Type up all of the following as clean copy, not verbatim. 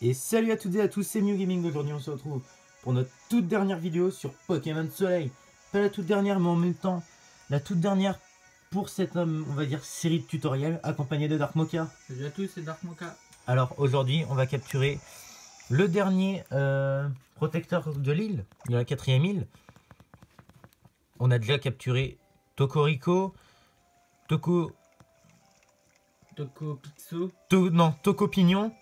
Et salut à toutes et à tous, c'est Mew Gaming. Aujourd'hui on se retrouve pour notre toute dernière vidéo sur Pokémon Soleil. Pas la toute dernière mais en même temps la toute dernière pour cette, on va dire, série de tutoriels accompagnée de Dark Mocha. Salut à tous, c'est Dark Mocha. Alors aujourd'hui on va capturer le dernier protecteur de l'île, de la 4ème île. On a déjà capturé Tokorico, Toko Pixo. Toko Pignon,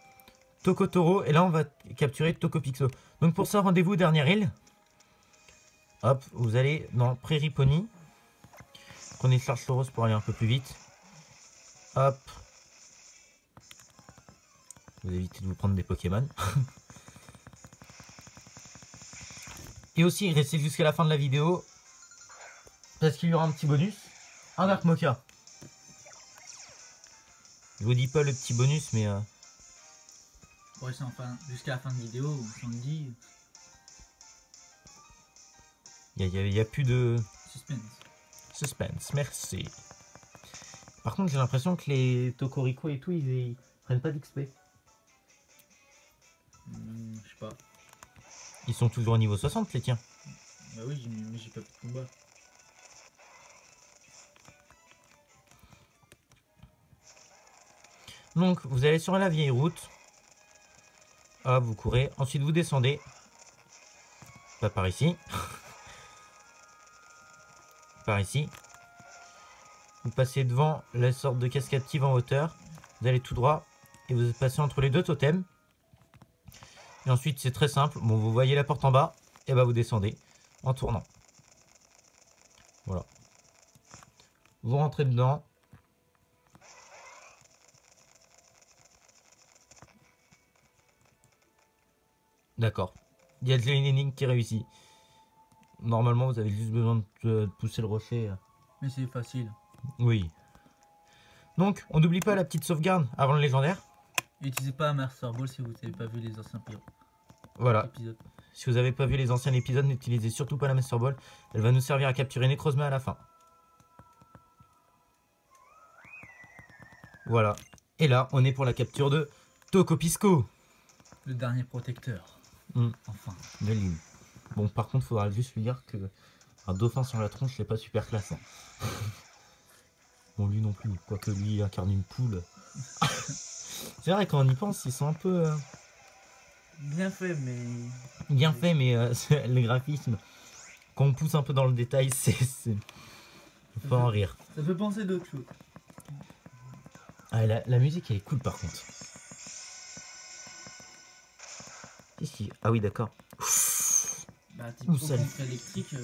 Tokotoro, et là on va capturer Tokopixo. Donc pour ça, rendez-vous dernière île. Hop, vous allez dans Prairie Pony. Prenez Charge Rose pour aller un peu plus vite. Hop. Vous évitez de vous prendre des Pokémon. Et aussi, restez jusqu'à la fin de la vidéo, parce qu'il y aura un petit bonus. Un Dark Mocha. Je vous dis pas le petit bonus, mais... Ouais, c'est enfin jusqu'à la fin de vidéo, on me dit. Il y a plus de... Suspense. Merci. Par contre, j'ai l'impression que les Tokorico et tout, ils prennent pas d'XP. Je sais pas. Ils sont toujours au niveau 60, les tiens. Bah oui, mais j'ai pas plus de combat. Donc, vous allez sur la vieille route. Hop, vous courez. Ensuite, vous descendez. Pas par ici. Par ici. Vous passez devant la sorte de cascade en hauteur. Vous allez tout droit. Et vous passez entre les deux totems. Et ensuite, c'est très simple. Bon, vous voyez la porte en bas. Et bah, vous descendez en tournant. Voilà. Vous rentrez dedans. D'accord. Il y a déjà une énigme qui réussit. Normalement, vous avez juste besoin de pousser le rocher. Mais c'est facile. Oui. Donc, on n'oublie pas la petite sauvegarde avant le légendaire. N'utilisez pas un Master Ball si vous n'avez pas vu les anciens Voilà. épisodes. Si vous n'avez pas vu les anciens épisodes, n'utilisez surtout pas la Master Ball. Elle va nous servir à capturer Necrozma à la fin. Voilà. Et là, on est pour la capture de Tokopisco. Le dernier protecteur. Enfin. De l'île. Bon, par contre, il faudra juste lui dire que un dauphin sur la tronche, c'est pas super classe. Hein. Bon, lui non plus. Quoique lui, il incarne une poule. C'est vrai, quand on y pense, ils sont un peu... Bien fait, mais... Bien fait, mais les graphismes, quand on pousse un peu dans le détail, c'est... Faut en rire. Ça peut penser d'autres choses. Ah, la musique, elle est cool, par contre. Si. Ah oui, d'accord. Bah, type Ouh, ça... électrique...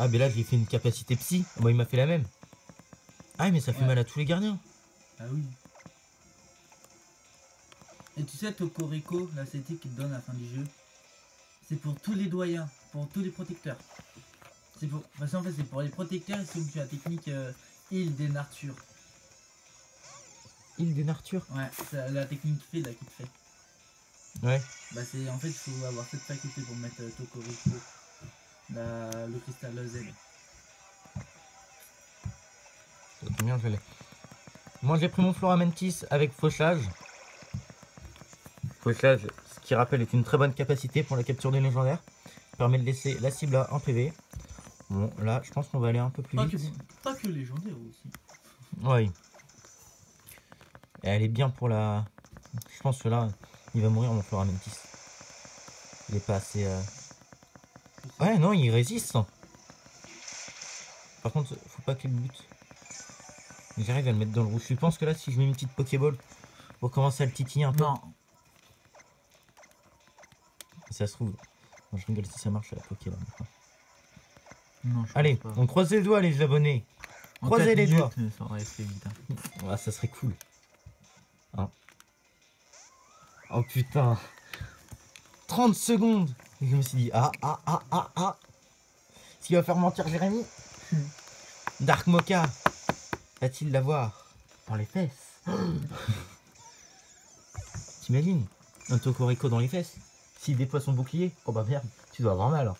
Ah, mais là, j'ai fait une capacité psy. Moi, il m'a fait la même. Ah, mais ça fait mal à tous les gardiens. Ah oui. Et tu sais, Tokorico, la CT qu'il te donne à la fin du jeu, c'est pour tous les doyens, pour tous les protecteurs. C'est pour... Parce qu'en fait, c'est pour les protecteurs, c'est tu as la technique île des Nartures. Île des Nartures. Ouais, c'est la technique fait là qui te fait. Ouais. Bah c'est en fait il faut avoir cette faculté pour mettre Tokorico, le cristal Z. Bien, je l'ai. Moi, j'ai pris mon Floramentis avec fauchage. Fauchage, ce qui rappelle, est une très bonne capacité pour la capture des légendaires. Permet de laisser la cible à 1 PV. Bon, là, je pense qu'on va aller un peu plus vite. Pas que légendaire aussi. Oui. Et elle est bien pour la... Je pense que là, il va mourir mon Floramentis. Il est pas assez... Ouais, non, il résiste. Par contre, faut pas qu'il bute. J'arrive à le mettre dans le rouge. Je pense que là, si je mets une petite Pokéball pour commencer à le titiller un peu... Non. Ça se trouve... Bon, je rigole si ça marche à la Pokéball. Non, allez, on croise les doigts, les abonnés. Croisez les doigts. Ça aurait été vite. Hein. Ah, ça serait cool. Hein. Oh putain. 30 secondes. Et je me suis dit, ce qui va faire mentir Jérémy. Dark Mocha va-t-il l'avoir dans les fesses? T'imagines un Tokorico dans les fesses? S'il déploie son bouclier, oh bah merde, tu dois avoir mal. Hein.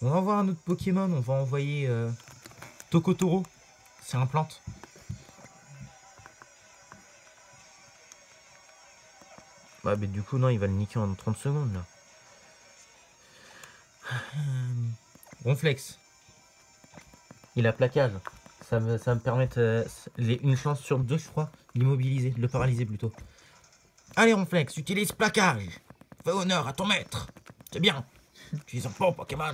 On va envoyer un autre Pokémon, on va envoyer Tokotoro. C'est un plante. Bah, mais du coup, non, il va le niquer en 30 secondes, là. Ronflex. Il a plaquage. Ça me permet une chance sur 2, je crois, d'immobiliser, de le paralyser plutôt. Allez, Ronflex, utilise plaquage. Fais honneur à ton maître. C'est bien. Utilise un bon Pokémon.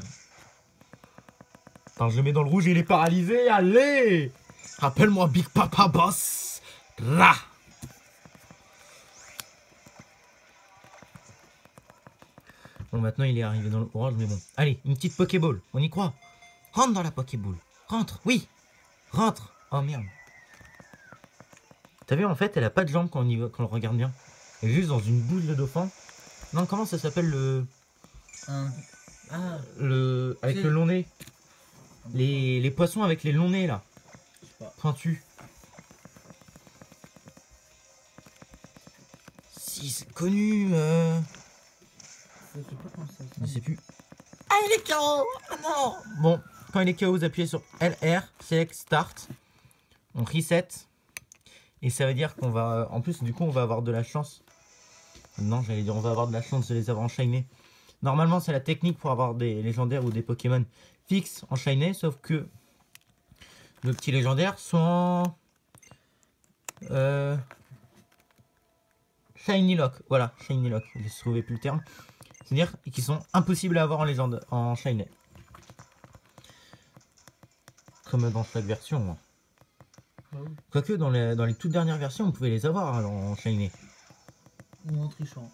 Attends, je le mets dans le rouge et il est paralysé. Allez! Rappelle-moi Big Papa Boss. Là. Bon, maintenant il est arrivé dans le orange, mais bon. Allez, une petite Pokéball. On y croit. Rentre dans la Pokéball. Rentre, oui. Rentre. Oh merde. T'as vu, en fait, elle a pas de jambes quand on le regarde bien. Elle est juste dans une bouche de dauphin. Non, comment ça s'appelle le... Avec le long nez. Les poissons avec les longs nez, là. Je sais pas. Pointus. Si, c'est connu. Je sais pas comment ça Je sais plus. Ah, il est KO. Ah non. Bon, quand il est KO, vous appuyez sur LR, Select Start. On reset. Et ça veut dire qu'on va... En plus, du coup, on va avoir de la chance. Non, j'allais dire on va avoir de la chance de les avoir enchaînés. Normalement, c'est la technique pour avoir des légendaires ou des Pokémon fixes enchaînés. Sauf que nos petits légendaires sont Shiny Lock. Voilà, Shiny Lock. Je ne trouvais plus le terme. C'est-à-dire qu'ils sont impossibles à avoir en légende, en Shiny. Comme dans chaque version. Quoique dans les toutes dernières versions, on pouvait les avoir en Shiny. Ou en trichant.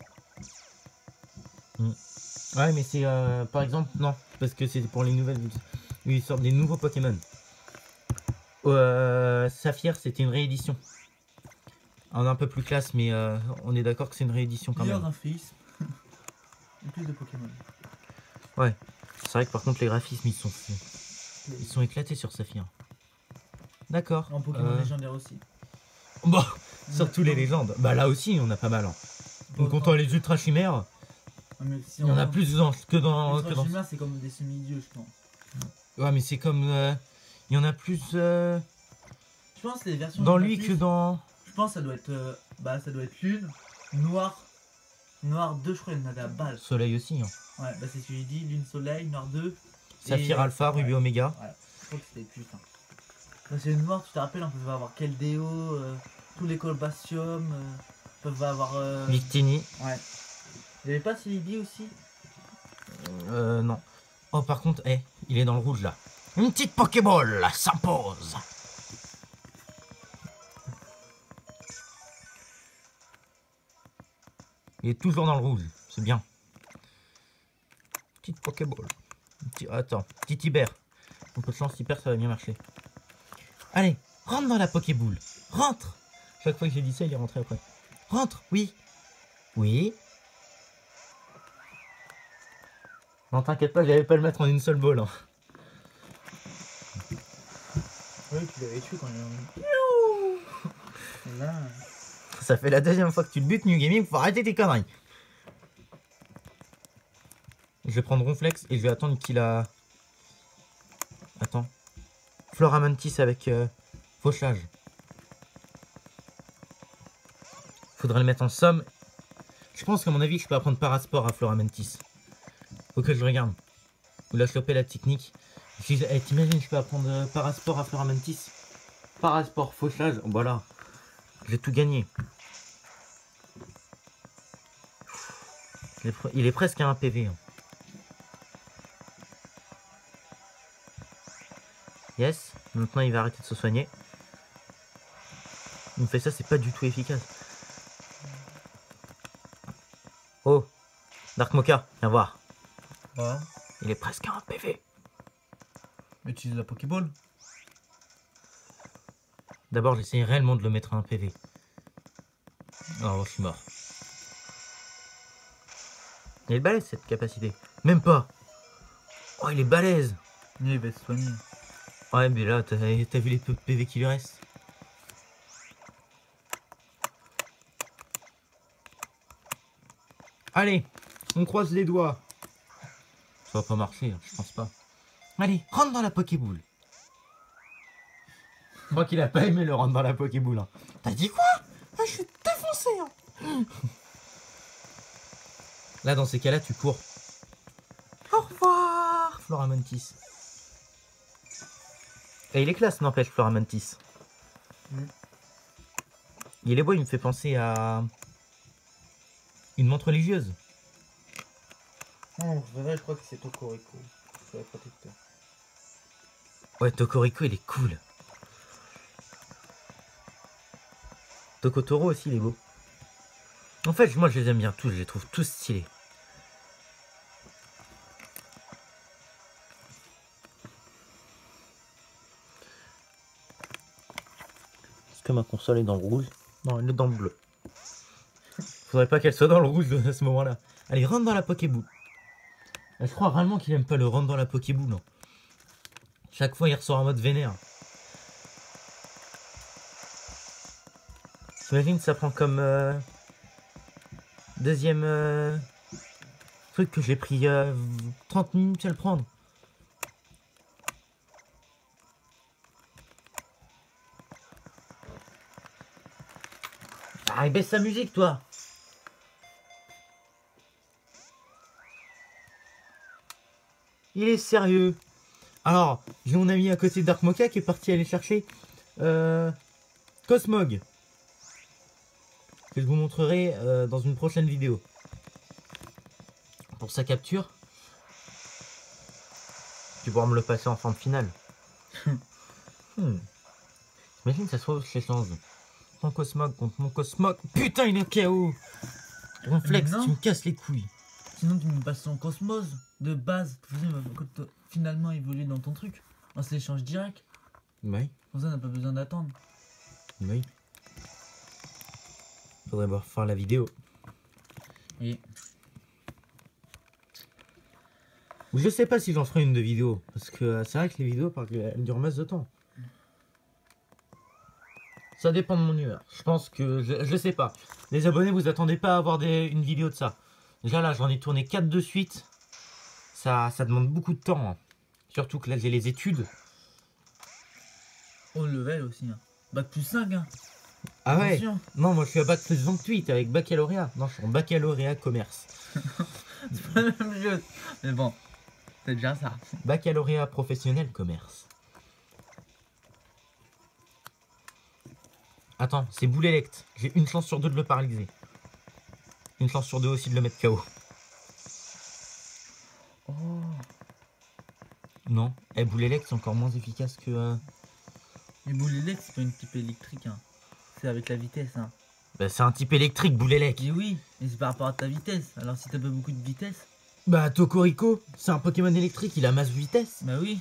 Ouais, mais c'est par exemple, non, parce que c'est pour les nouvelles. Ils sortent des nouveaux Pokémon. Saphir, c'était une réédition. Un peu plus classe, mais on est d'accord que c'est une réédition quand même. Graphisme. Et plus de Pokémon. Ouais, c'est vrai que par contre, les graphismes ils sont éclatés sur Saphir. D'accord. En Pokémon légendaire aussi. Bon, surtout les légendes. Bah là aussi, on a pas mal. Hein. Donc, comptant les ultra chimères. Si il y en a plus que dans... Les chimères, c'est comme des semi-dieux, je pense. Ouais, mais c'est comme... il y en a plus... Je pense que les versions... Dans lui que dans... Je pense que ça doit être... ça doit être lune, noir... Noir 2, je crois, il y en avait à balle. Soleil aussi. Hein. Ouais, bah c'est ce que j'ai dit, lune, soleil, noir 2... Saphir Alpha, Ruby Omega. Ouais, je crois que c'était plus... Parce que le noir, tu te rappelles, on pouvait avoir Keldeo, tous les Colbastium, on pouvait avoir... Victini. Ouais. Il n'y avait pas Celebi aussi? Non. Oh, par contre, il est dans le rouge, là. Une petite Pokéball, s'impose. Il est toujours dans le rouge, c'est bien. Petite Pokéball. Attends, petit Hyper. Un peu de chance, Hyper, ça va bien marcher. Allez, rentre dans la Pokéball. Rentre. Chaque fois que j'ai dit ça, il est rentré après. Rentre, oui. Oui. Non, t'inquiète pas, j'allais pas le mettre en une seule balle. Hein. Oui, tu l'avais tué quand il a... Là... Ça fait la deuxième fois que tu le butes, New Gaming, faut arrêter tes conneries. Je vais prendre Ronflex et je vais attendre qu'il a... Attends. Floramantis avec fauchage. Faudrait le mettre en somme. Je pense qu'à mon avis, je peux apprendre Parasport à Floramantis. Faut que je regarde. Ou la choper la technique. T'imagines, je peux apprendre Parasport à Floramantis. Parasport, fauchage, voilà. J'ai tout gagné. Il est presque à un PV. Hein. Yes. Maintenant, il va arrêter de se soigner. Il me fait ça, c'est pas du tout efficace. Oh. Dark Mocha, viens voir. Ouais. Il est presque à un PV. Utilise la Pokéball. D'abord, j'essaie réellement de le mettre à un PV. Oh, je suis mort. Il est balèze cette capacité. Même pas. Oh, il est balèze. Il va se soigner. Ouais, mais là, t'as vu les peu de PV qui lui restent. Allez, on croise les doigts. Ça va pas marcher, hein, je pense pas. Allez, rentre dans la Pokéball. Je crois qu'il a pas aimé le rentre dans la Pokéball. Hein. T'as dit quoi? Ah, je suis défoncé. Hein. Là, dans ces cas-là, tu cours. Au revoir, Floramantis. Et il est classe, n'empêche, Floramantis. Il est beau, il me fait penser à une montre religieuse. Non, je crois que c'est Tokorico. C'est le protecteur. Ouais, Tokorico, il est cool. Tokotoro aussi, il est beau. En fait, moi, je les aime bien tous. Je les trouve tous stylés. Est-ce que ma console est dans le rouge? Non, elle est dans le bleu. Faudrait pas qu'elle soit dans le rouge à ce moment-là. Allez, rentre dans la Pokéball. Je crois réellement qu'il aime pas le rentre dans la Pokéball. Non. Chaque fois, il ressort en mode vénère. J'imagine ça prend comme deuxième truc que j'ai pris 30 minutes à le prendre. Ah, il baisse sa musique, toi. Il est sérieux. Alors, j'ai mon ami à côté de Dark Mocha qui est parti aller chercher Cosmog. Que je vous montrerai dans une prochaine vidéo. Pour sa capture. Tu pourras me le passer en fin de finale. Imagine ça soit s'échange. Ton Cosmog contre mon Cosmog. Putain, il est KO. Ronflex, tu me casses les couilles. Sinon, tu me passes ton Cosmos de base. Tu faisais quand finalement évoluer dans ton truc. On s'échange direct. Oui. Comme ça, on n'a pas besoin d'attendre. Oui. Faudrait voir faire la vidéo. Oui. Je sais pas si j'en ferai une de vidéo. Parce que c'est vrai que les vidéos, elles durent masse de temps. Ça dépend de mon humeur. Je pense que... Je sais pas. Les abonnés, vous attendez pas à avoir une vidéo de ça. Déjà là, j'en ai tourné 4 de suite. Ça demande beaucoup de temps. Hein. Surtout que là, j'ai les études. Au level aussi. Hein. Bac plus 5. Hein. Ah ouais. Attention. Non, moi je suis à bac plus 28 avec baccalauréat. Non, je suis en baccalauréat commerce. C'est pas la même chose. Mais bon, c'est déjà ça. Baccalauréat professionnel commerce. Attends, c'est Boulélect. J'ai une chance sur deux de le paralyser. Une chance sur deux aussi de le mettre KO. Oh. Non, Boulélect c'est encore moins efficace que... Mais Boulélec, c'est pas une type électrique. Hein. C'est avec la vitesse. Hein. Bah c'est un type électrique, Boulélec. Et oui, mais c'est par rapport à ta vitesse. Alors si t'as pas beaucoup de vitesse... Bah Tokorico, c'est un Pokémon électrique, il a masse vitesse. Bah oui.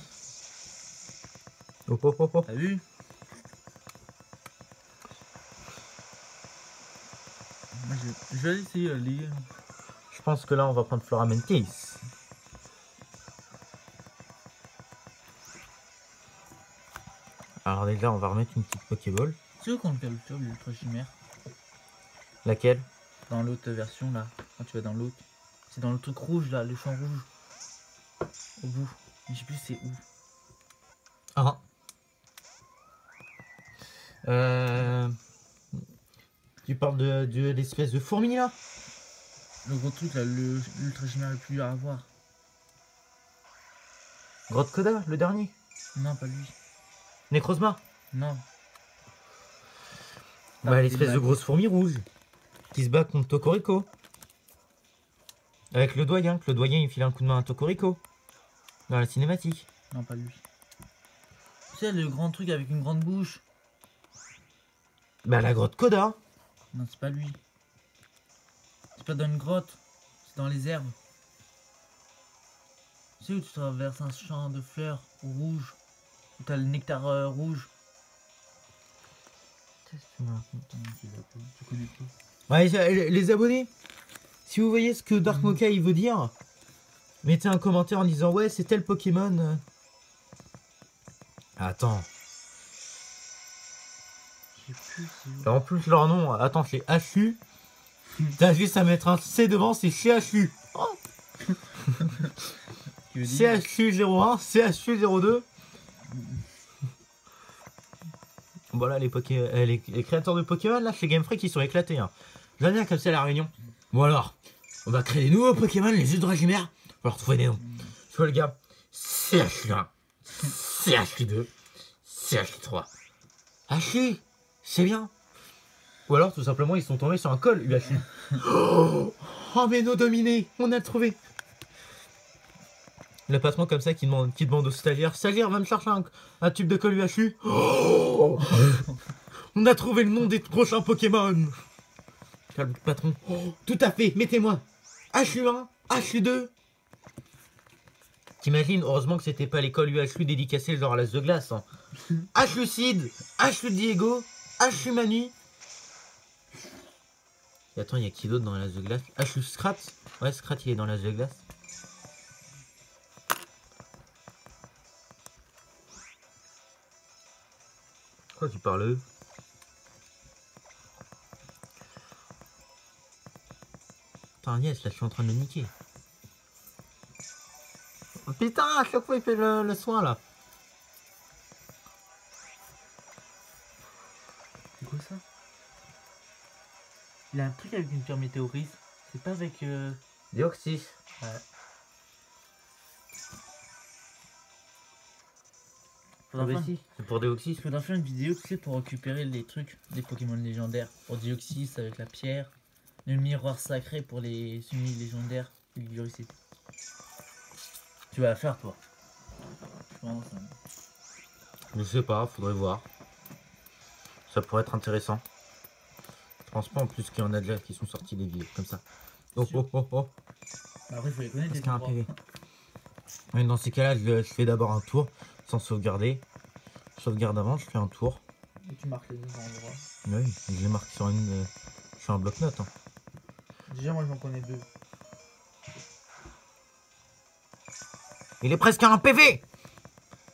Oh oh oh oh. T'as vu? Moi, je vais essayer de lire. Je pense que là on va prendre Floramantis. Alors déjà on va remettre une petite Pokéball. Tu veux qu'on le capture l'ultra chimère? Laquelle? Dans l'autre version là. Quand tu vas dans l'autre. C'est dans le truc rouge là, le champ rouge. Au bout. Mais je sais plus c'est où. Ah. Tu parles de l'espèce de fourmi là? Le gros truc là, l'ultra chimère le plus dur à avoir. Grotte Koda, le dernier? Non, pas lui. Necrozma? Non. Bah l'espèce de grosse fourmi rouge. Qui se bat contre Tokorico. Avec le doyen, que le doyen il file un coup de main à Tokorico. Dans la cinématique. Non, pas lui. Tu sais, le grand truc avec une grande bouche. Bah la grotte Koda. Non, c'est pas lui. C'est pas dans une grotte. C'est dans les herbes. Tu sais où tu traverses un champ de fleurs rouges. Où t'as le nectar rouge. Qu'est-ce que tu me racontes? Tu connais pas. Ouais, les abonnés, si vous voyez ce que Dark Mocha il veut dire, mettez un commentaire en disant ouais c'est tel Pokémon. Attends. En plus leur nom, attends, c'est HU. T'as juste à mettre un C devant, c'est CHU. Oh. CHU01, CHU02. Voilà les créateurs de Pokémon là chez Game Freak ils sont éclatés. Hein. J'en ai un comme ça à la réunion. Bon alors, On va créer des nouveaux Pokémon, les Ultra-Chimères. On va leur trouver des noms. Tu vois le gars, CH1, CH2, CH3. HU, c'est bien. Ou alors tout simplement ils sont tombés sur un col UHU. Oh, mais nos dominés, on a trouvé. Le patron comme ça qui demande au stagiaire, stagiaire va me chercher un tube de colle UHU. Oh, on a trouvé le nom des prochains Pokémon. Calme patron. Oh, tout à fait, mettez-moi HU1, HU2. T'imagines, heureusement que c'était pas l'école UHU dédicacée genre à l'as de glace. Hein. HU Sid, HU Diego, HU Manu. Et attends, il y a qui d'autre dans l'as de glace? HU Scrat. Ouais, Scrat il est dans l'as de glace. Quoi tu parles? Putain, yes, là je suis en train de le niquer. Oh, putain, à chaque fois il fait le soin là. C'est quoi ça? Il a un truc avec une pierre météorite. C'est pas avec. Deoxys. Ouais. C'est pour Deoxys. Il faudra faire une vidéo, tu sais, pour récupérer les trucs des Pokémon légendaires. Pour Deoxys avec la pierre. Le miroir sacré pour les semi-légendaires. Tu vas la faire, toi? Je pense. Je sais pas, faudrait voir. Ça pourrait être intéressant. Je pense pas en plus qu'il y en a déjà qui sont sortis des vidéos comme ça. Oh oh oh oh. Après, il faut les connaître. Parce qu'il y a un PV. Mais dans ces cas-là, je fais d'abord un tour sans sauvegarder. Je sauvegarde avant, je fais un tour. Et tu marques les deux endroits. Oui, je les marque sur une. Je fais un bloc-notes. Hein. Déjà, moi, j'en connais deux. Il est presque à un PV.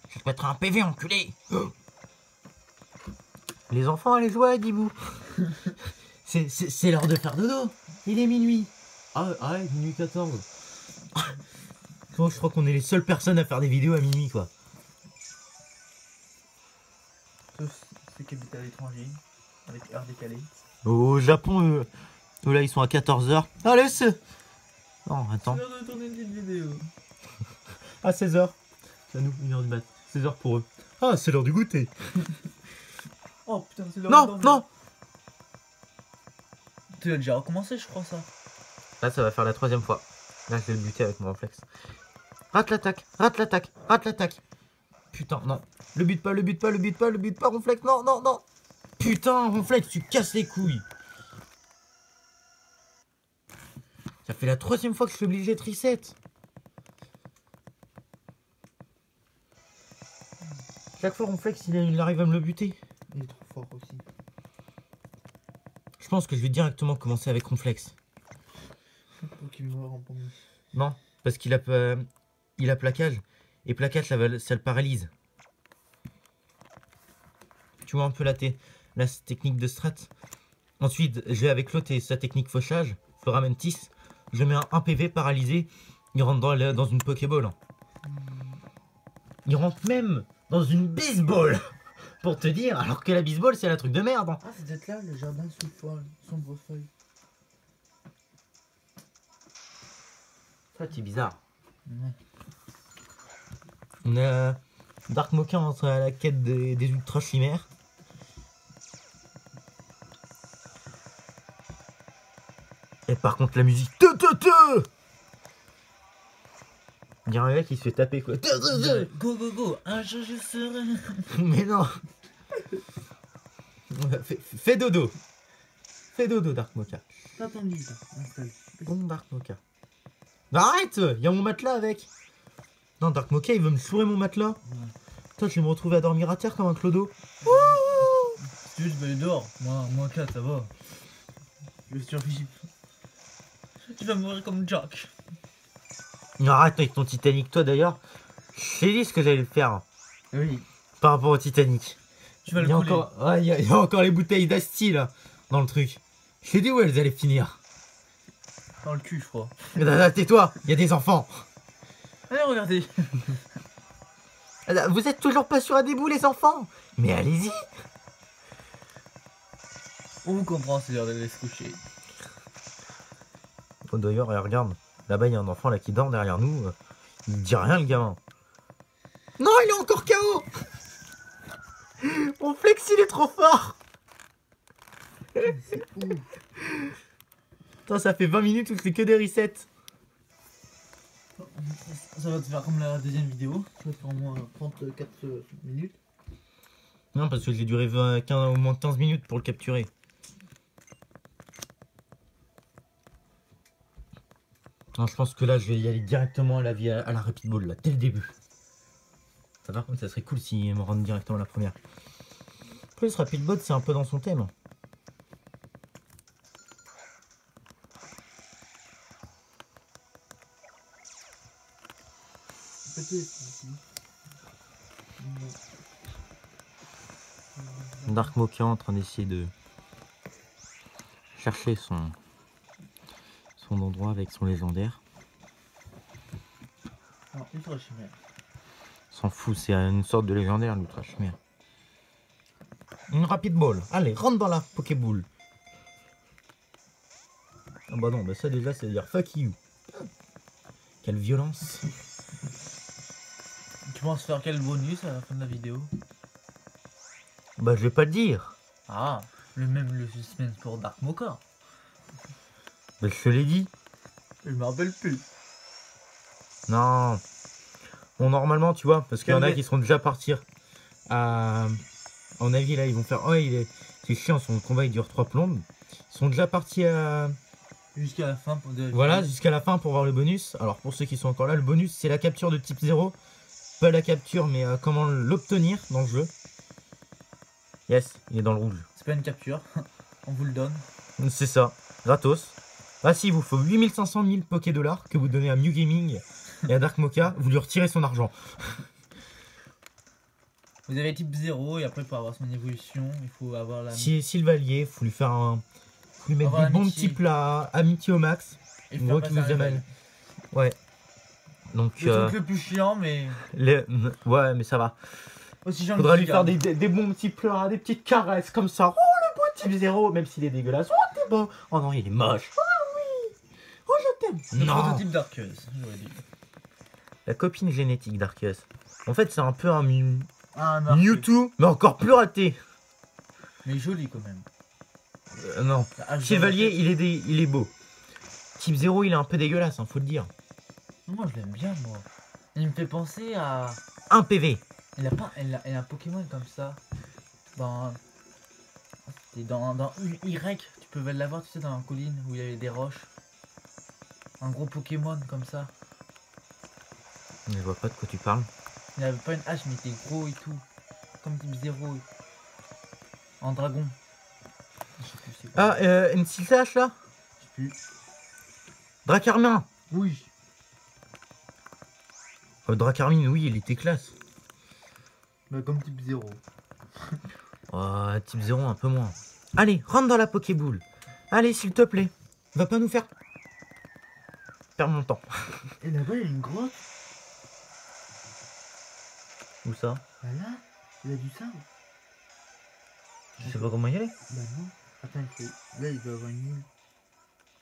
Je vais te mettre un PV, enculé. Oh. Les enfants, allez jouer, dis-vous. C'est l'heure de faire dodo. Il est minuit. Ah ouais, minuit 14. Bon, je crois qu'on est les seules personnes à faire des vidéos à minuit, quoi. Sauf ceux qui habitent à l'étranger, avec heure décalée. Au Japon, eux, là, ils sont à 14h. Allez, c'est... Non, attends. C'est l'heure de tourner une petite vidéo. À 16h. C'est à nous, 1h du mat. 16h pour eux. Ah, c'est l'heure du goûter. Oh putain, c'est l'heure Non, non. Tu as déjà recommencé, je crois, ça. Là, ça va faire la 3e fois. Là, je vais le buter avec mon réflexe. Rate l'attaque, rate l'attaque, rate l'attaque. Putain, non. Le bute pas, le bute pas, le bute pas, le bute pas, Ronflex. Non, non, non. Putain, Ronflex, tu casses les couilles. Ça fait la 3e fois que je suis obligé de reset. Chaque fois, Ronflex, il arrive à me le buter. Il est trop fort aussi. Je pense que je vais directement commencer avec Ronflex. Donc il meurt en premier. Non, parce qu'il a plaquage. Et plaquage, ça le paralyse. Tu vois un peu la technique de strat. Ensuite, je vais avec l'autre et sa technique fauchage. Floramentis. Je mets un PV paralysé. Il rentre dans une Pokéball. Il rentre même dans une baseball. Pour te dire, alors que la baseball, c'est un truc de merde. Ah, c'est peut-être là, le jardin sombre feuille. Ça, c'est bizarre. Ouais. On a Dark Mocha entre à la quête des ultra chimères. Et par contre la musique. Il y a un mec qui se fait taper quoi. Go go go, un jour je serai. Mais non. Fais dodo. Fais dodo Dark Mocha. T'as ton lit là, installe. Bon Dark Mocha. Arrête. Il y a mon matelas avec. Non Dark Mocha il veut me chourer mon matelas. Ouais. Toi je vais me retrouver à dormir à terre comme un clodo. Si tu veux, je vais aller dehors. Moi 4, ça va. Je vais survivre. Tu vas mourir comme Jack. Arrête avec ton Titanic, toi d'ailleurs. Je t'ai dit ce que j'allais faire Oui. par rapport au Titanic. Tu vas Il le y a couler. encore, ouais, il y a encore les bouteilles d'Asti là dans le truc. Je t'ai dit où elles allaient finir. Dans le cul, je crois. Tais-toi, il y a des enfants. Allez, regardez. Vous êtes toujours pas sur un début les enfants. Mais allez-y. On vous comprend, c'est l'heure d'aller se coucher. Oh, d'ailleurs, regarde, là-bas il y a un enfant là qui dort derrière nous. Il dit rien le gamin. Non, il est encore KO. Mon flex il est trop fort. C'est ouf. Putain, ça fait 20 minutes où c'est que des resets. Ça va te faire comme la deuxième vidéo. Ça va te faire au moins 34 minutes. Non, parce que j'ai duré au moins 15 minutes pour le capturer. Non, je pense que là, je vais y aller directement à la Rapid Ball, là, dès le début. Ça, par contre, ça serait cool s'il me rende directement à la première. En plus, Rapid Ball, c'est un peu dans son thème. Dark Mocha en train d'essayer de chercher son endroit avec son légendaire. Alors, ultra chimère. S'en fout, c'est une sorte de légendaire, l'ultra chimère. Une Rapid Ball. Allez, rentre dans la Pokéball. Ah bah non, bah ça déjà, c'est à dire fuck you. Quelle violence. Tu penses faire quel bonus à la fin de la vidéo? Bah je vais pas le dire. Ah, le suspense pour Dark Mocha. Bah je te l'ai dit. Je me rappelle plus. Non. Bon, normalement, tu vois, parce qu'il y en a qui seront déjà partis à... En avis, là, ils vont faire... Oh, c'est chiant, son combat, il dure 3 plombes. Ils sont déjà partis à... Jusqu'à la fin pour Voilà, jusqu'à la fin pour voir le bonus. Alors, pour ceux qui sont encore là, le bonus, c'est la capture de type 0. Pas la capture, mais comment l'obtenir dans le jeu. Yes, il est dans le rouge. C'est pas une capture, on vous le donne. C'est ça, gratos. Ah si, il vous faut 8500 000 Poké-Dollars que vous donnez à Mew Gaming et à Dark Mocha, vous lui retirez son argent. Vous avez type 0 et après pour avoir son évolution, il faut avoir la... Si Sylvalier, faut lui faire un... Faut lui mettre Avoir des bons amitié. petits plats, amitié au max. et On voit faire qu'il passer vous un aime. level. Ouais. Donc, Le truc le plus chiant, mais ouais, mais ça va. aussi chiant Faudra que lui faire des bons petits plats, des petites caresses comme ça. Oh, le beau type 0, même s'il est dégueulasse. Oh, t'es beau. Oh non, il est moche. Oh oui. Oh, je t'aime. le Non. prototype Darkseus, j'aurais dit. La copine génétique d'Arceus. En fait, c'est un peu un Ah, un Arceus. Mewtwo, mais encore plus raté. Mais joli quand même. Non. Ah, je Chevalier, dois il est beau. Type 0, il est un peu dégueulasse, hein, faut le dire. Moi je l'aime bien moi. Il me fait penser à... 1 PV. Elle a un Pokémon comme ça. C'était dans Y, tu peux l'avoir, tu sais, dans la colline où il y avait des roches. Un gros Pokémon comme ça. Je vois pas de quoi tu parles. Il avait pas une hache mais il était gros et tout. Comme type 0. En dragon. Je sais plus c'est quoi. Ah, une Silsache là. Je sais plus. Dracarmin. Oui. Dracarmine, oui, il était classe. Bah comme type 0. Oh, type 0, un peu moins. Allez, rentre dans la Pokéball. Allez, s'il te plaît. Va pas nous faire perdre mon temps. Et là-bas il y a une grotte. Où ça? Bah là, il y a du sable. Tu sais pas comment y aller? Bah non. Attends, là il doit y avoir une île.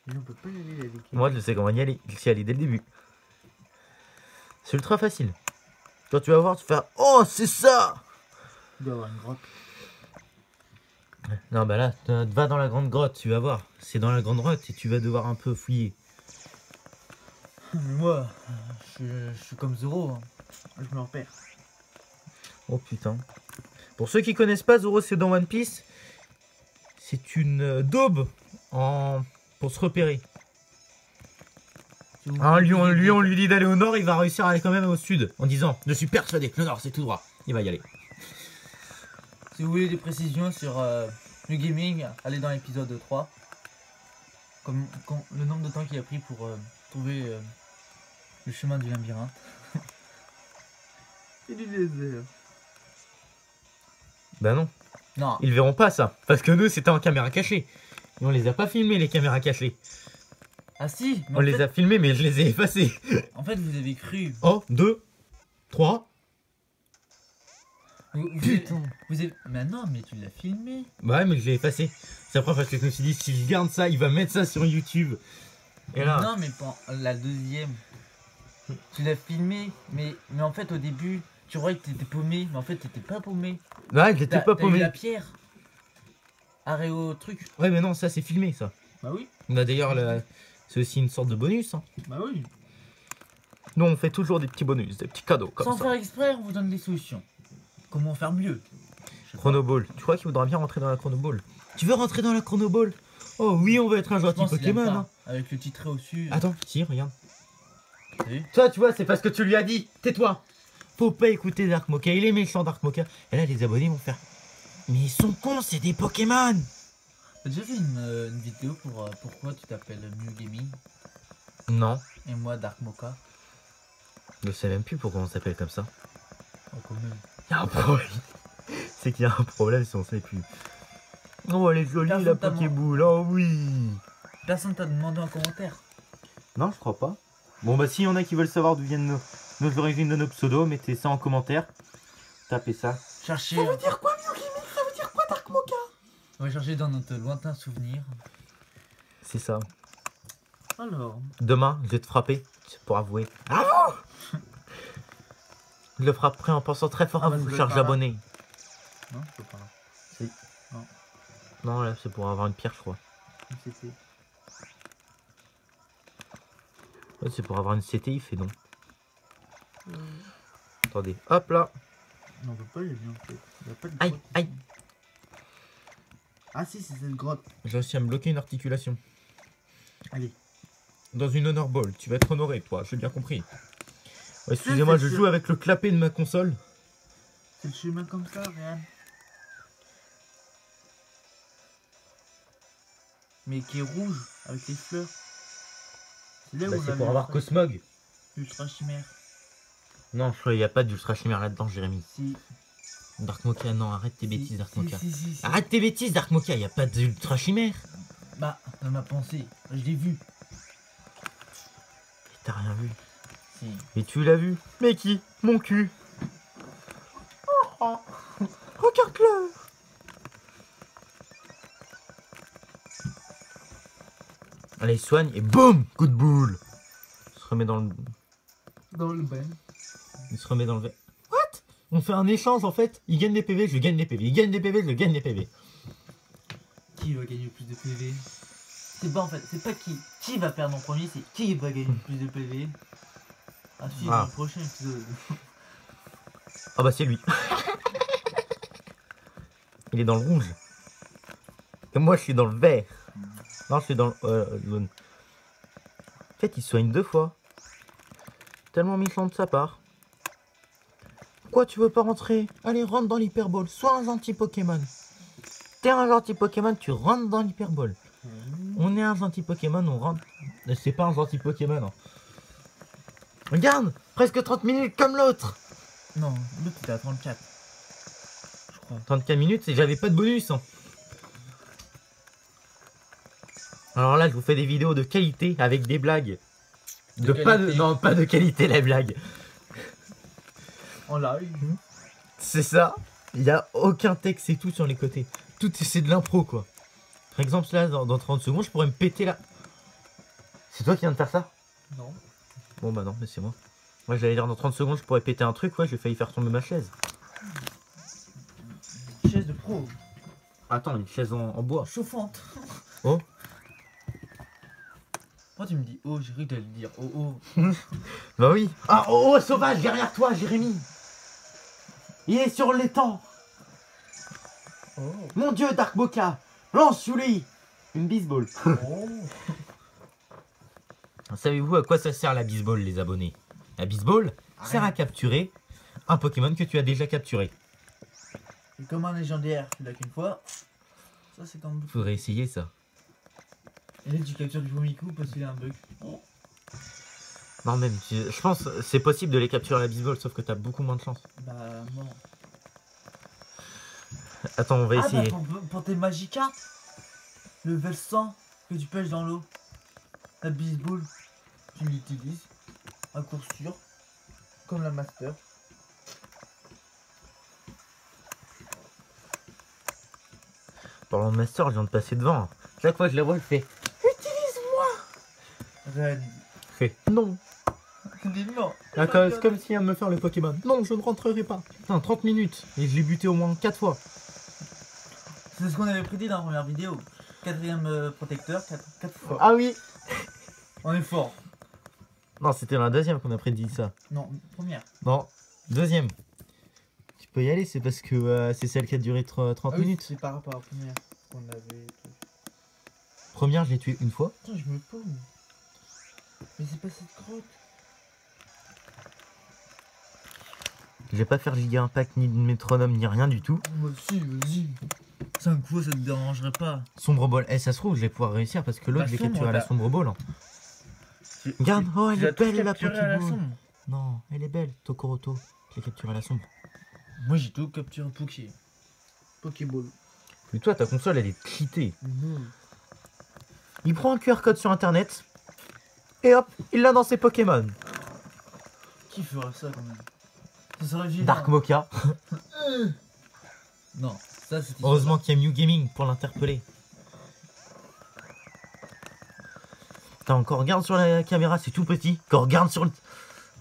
Mais on peut pas y aller là avec. Moi, je sais comment y aller. J'y allais dès le début. C'est ultra facile. Quand tu vas voir, tu vas faire oh, c'est ça! Il doit y avoir une grotte. Non, bah là, va dans la grande grotte, tu vas voir. C'est dans la grande grotte et tu vas devoir un peu fouiller. Mais moi, je suis comme Zoro. Hein. Je me repère. Oh putain. Pour ceux qui connaissent pas, Zoro, c'est dans One Piece. C'est une daube pour se repérer. Un lion, on lui dit d'aller au nord, il va réussir à aller quand même au sud. En disant, je suis persuadé que le nord c'est tout droit. Il va y aller. Si vous voulez des précisions sur le gaming, allez dans l'épisode 3. Comme le nombre de temps qu'il a pris pour trouver le chemin du labyrinthe. Et du désert. Bah non, Non, ils verront pas ça. Parce que nous, c'était en caméra cachée. Et on les a pas filmés, les caméras cachées. ah si, mais On les a filmés, mais je les ai effacés. en fait vous avez cru. Oh, 2, 3. Putain. Mais non, mais tu l'as filmé. Bah ouais, mais je l'ai effacé. C'est après parce que je me suis dit, si je garde ça, il va mettre ça sur YouTube. Et là, Non, mais pour la deuxième, tu l'as filmé, mais en fait, au début, tu croyais que t'étais paumé, mais en fait, t'étais pas paumé. ouais, j'étais pas T'as eu paumé. la pierre. Arrêt au truc. Ouais, mais non, ça c'est filmé ça. Bah oui. On a d'ailleurs, c'est aussi une sorte de bonus. Hein. Bah oui. Nous, on fait toujours des petits bonus, des petits cadeaux comme Sans ça. faire exprès, on vous donne des solutions. Comment faire mieux? Chronoball. Tu crois qu'il voudra bien rentrer dans la Chronoball? Tu veux rentrer dans la Chronoball? Oh oui, on va être un Je gentil pense qu'il aime Pokémon. pas, Hein. avec le titre au-dessus. Attends, si, regarde. T'as vu? Toi, tu vois, c'est parce que tu lui as dit. Tais-toi. Faut pas écouter Dark Mocha. Il est méchant, Dark Mocha. Et là, les abonnés vont faire. Mais ils sont cons, c'est des Pokémon. T'as déjà fait une vidéo pour pourquoi tu t'appelles Mew Gaming Non, et moi Dark Mocha? je sais même plus pourquoi on s'appelle comme ça. Oh, quand même. Il y a un problème. C'est qu'il y a un problème si on sait plus. Oh, elle est jolie Personne la t'a Pokéboule. Oh oui. Personne t'a demandé en commentaire. Non, je crois pas. Bon, bah, s'il y en a qui veulent savoir d'où viennent nos origines de nos pseudos, mettez ça en commentaire. Tapez ça. Cherchez. Ça veut dire quoi, Mew Gaming? Ça veut dire quoi, Dark Mocha? On va chercher dans notre lointain souvenir. C'est ça. Alors. Demain, je vais te frapper pour avouer. Ah je le frapperai en pensant très fort à Ah bah, vous, ça doit chers être par là. abonnés. Non, je peux pas. Non, là, c'est pour avoir une pierre, je crois. C'était. Ouais, c'est pour avoir une CTI, fait non. Attendez, hop là. Non, on peut pas y aller en fait. Il y a pas de Aïe, grotte. aïe. Ah si, c'est cette grotte. J'ai réussi à me bloquer une articulation. Allez. Dans une honor ball, tu vas être honoré, toi, j'ai bien compris. Ouais, excusez-moi, je joue avec le clapet de ma console. C'est le chemin comme ça, Réal. Mais qui est rouge, avec les fleurs. C'est là Bah, où on c'est a pour le avoir Cosmog. Ultra chimère. Non, il n'y a pas d'ultra chimère là-dedans, Jérémy. Si. Dark Mocha, non, arrête tes bêtises, Dark Mocha. Si. Arrête tes bêtises, Dark Mocha, il n'y a pas d'ultra chimère. Bah, dans ma pensée, je l'ai vu. T'as rien vu. Si. Et tu l'as vu? Mais qui? Mon cul. Regarde-le. Allez, soigne et boum! Coup de boule. Il se remet dans le... Dans le bain. Il se remet dans le... What? On fait un échange en fait. Il gagne des PV, je gagne des PV. Il gagne des PV, je gagne des PV. Qui va gagner le plus de PV? C'est pas en fait, c'est pas qui va perdre en premier, c'est qui va gagner le plus de PV. Ah si, Ah. dans le prochain épisode. Ah bah c'est lui. Il est dans le rouge. Et moi je suis dans le vert. Non, je suis dans le jaune. En fait, il soigne 2 fois. Tellement méchant de sa part. Pourquoi tu veux pas rentrer? Allez, rentre dans l'hyperbole. Sois un gentil Pokémon. T'es un gentil Pokémon, tu rentres dans l'hyperbole. On est un gentil Pokémon, on rentre. C'est pas un gentil Pokémon. Hein. Regarde, presque 30 minutes comme l'autre. Non, l'autre était à 34. Je crois. 34 minutes et j'avais pas de bonus. Hein. Alors là, je vous fais des vidéos de qualité avec des blagues. Non, pas de qualité les blagues. En live. C'est ça. Il n'y a aucun texte et tout sur les côtés. Tout c'est de l'impro quoi. Par exemple là, dans 30 secondes, je pourrais me péter là. C'est toi qui viens de faire ça? Non. Bon bah non, mais c'est moi. Moi j'allais dire dans 30 secondes, je pourrais péter un truc. Ouais, j'ai failli faire tomber ma chaise. Chaise de pro. Attends, une chaise en bois. Chauffante. Oh. Pourquoi tu me dis oh, j'ai cru que t'allais dire oh. Bah oui. Ah oh, oh sauvage derrière toi, Jérémy. Il est sur l'étang. Oh. Mon dieu, Dark Mocha. Lance sur lui. Une baseball. Oh. Savez-vous à quoi ça sert la baseball, les abonnés? La baseball sert à capturer un Pokémon que tu as déjà capturé. Et comme un légendaire, tu l'as qu'une fois. Ça c'est comme. Faudrait essayer ça. Et là tu captures du Vomiku parce qu'il a un bug. Non même, je pense c'est possible de les capturer à la baseball, sauf que t'as beaucoup moins de chance. Bah non. Attends, on va essayer. Bah, pour tes Magikarp, le level 100 que tu pêches dans l'eau, la baseball, tu l'utilises à course sûre, comme la master. Parlant de master, je viens de passer devant. Chaque fois que je la vois, elle fait utilise-moi. Ren. Fait non. Dis non. D'accord, c'est comme s'il vient de me faire le Pokémon. Non, je ne rentrerai pas. Putain, 30 minutes. Et je l'ai buté au moins 4 fois. C'est ce qu'on avait prédit dans la première vidéo. 4ème protecteur, 4 fois. Ah oui. On est fort. Non, c'était dans la deuxième qu'on a prédit ça. Non, première. Non, deuxième. Tu peux y aller, c'est parce que c'est celle qui a duré 30 minutes. C'est par rapport à la première qu'on avait. Première, je l'ai tué une fois. Attends, je me paume. Mais c'est pas cette grotte. Je vais pas faire giga impact, ni de métronome, ni rien du tout. Moi aussi, vas-y. 5 fois, ça te dérangerait pas. Sombre ball. Eh, ça se trouve, je vais pouvoir réussir parce que l'autre, La j'ai sombre, capturé à la t'as- sombre ball. Hein. Regarde, oh, elle est belle la capturé à la Pokéball. sombre. Non, elle est belle, Tokoroto. Je l'ai capturé à la sombre. Moi, j'ai tout capturé Poké. Pokéball. Mais toi, ta console, elle est cheatée. Non. Il prend un QR code sur internet. Et hop, il l'a dans ses Pokémon. Qui fera ça quand même? Ça serait vilain. Dark Mocha. Non, ça c'était. Heureusement qu'il y a Mew Gaming pour l'interpeller. Putain, quand on regarde sur la caméra, c'est tout petit. Quand on regarde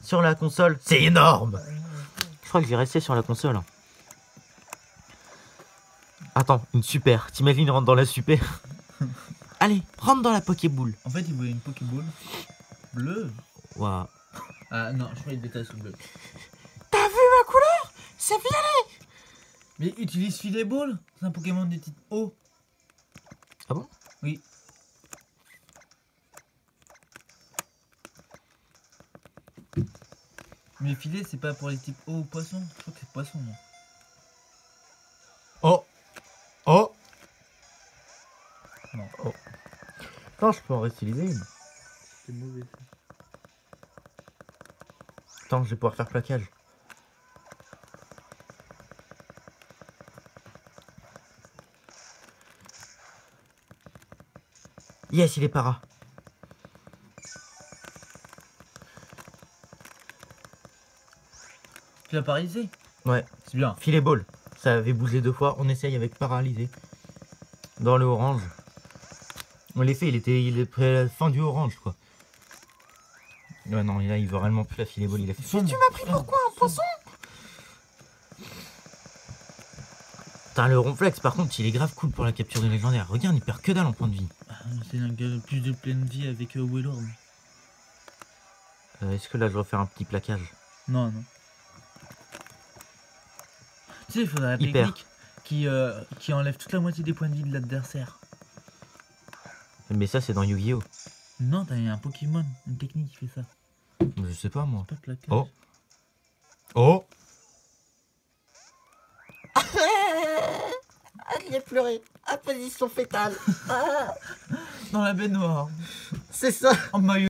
sur la console, c'est énorme. Je crois que je vais rester sur la console. Hein. Attends, une super. T'imagines, il rentre dans la super. Allez, rentre dans la Pokéball. En fait, il voulait une Pokéball bleue. Waouh. Ah non, je crois qu'il détaille sous bleu. T'as vu ma couleur? C'est violet. Mais utilise Filet Ball. C'est un Pokémon de type eau. Ah bon? Oui. Mais filet, c'est pas pour les types eau ou poisson. Je crois que c'est poisson, moi. Oh. Oh. Non. Oh. Non, je peux en réutiliser une. C'est mauvais. Attends, je vais pouvoir faire plaquage. Yes, il est para. Tu l'as paralysé? Ouais. C'est bien. Filet ball. Ça avait bougé 2 fois. On essaye avec paralysé. Dans le orange. L'effet, il est près à la fin du orange, quoi. Ouais, non, là, il veut réellement plus la filet ball. Il a fait. Sombre. Tu m'as pris pour quoi, un poisson? Putain, le ronflex, par contre, il est grave cool pour la capture de légendaire. Regarde, il perd que dalle en point de vie. Ah, c'est un gars plus de pleine vie avec Wailord. Est-ce que là, je dois faire un petit plaquage? Non, non. Tu sais, il faudrait la Hyper. technique qui enlève toute la moitié des points de vie de l'adversaire. Mais ça, c'est dans Yu-Gi-Oh! Non, t'as un Pokémon, une technique qui fait ça. Je sais pas, moi. Pas de plaquage. Oh. Oh. Il a pleuré. À position fétale. Dans la baignoire. C'est ça. En maillot.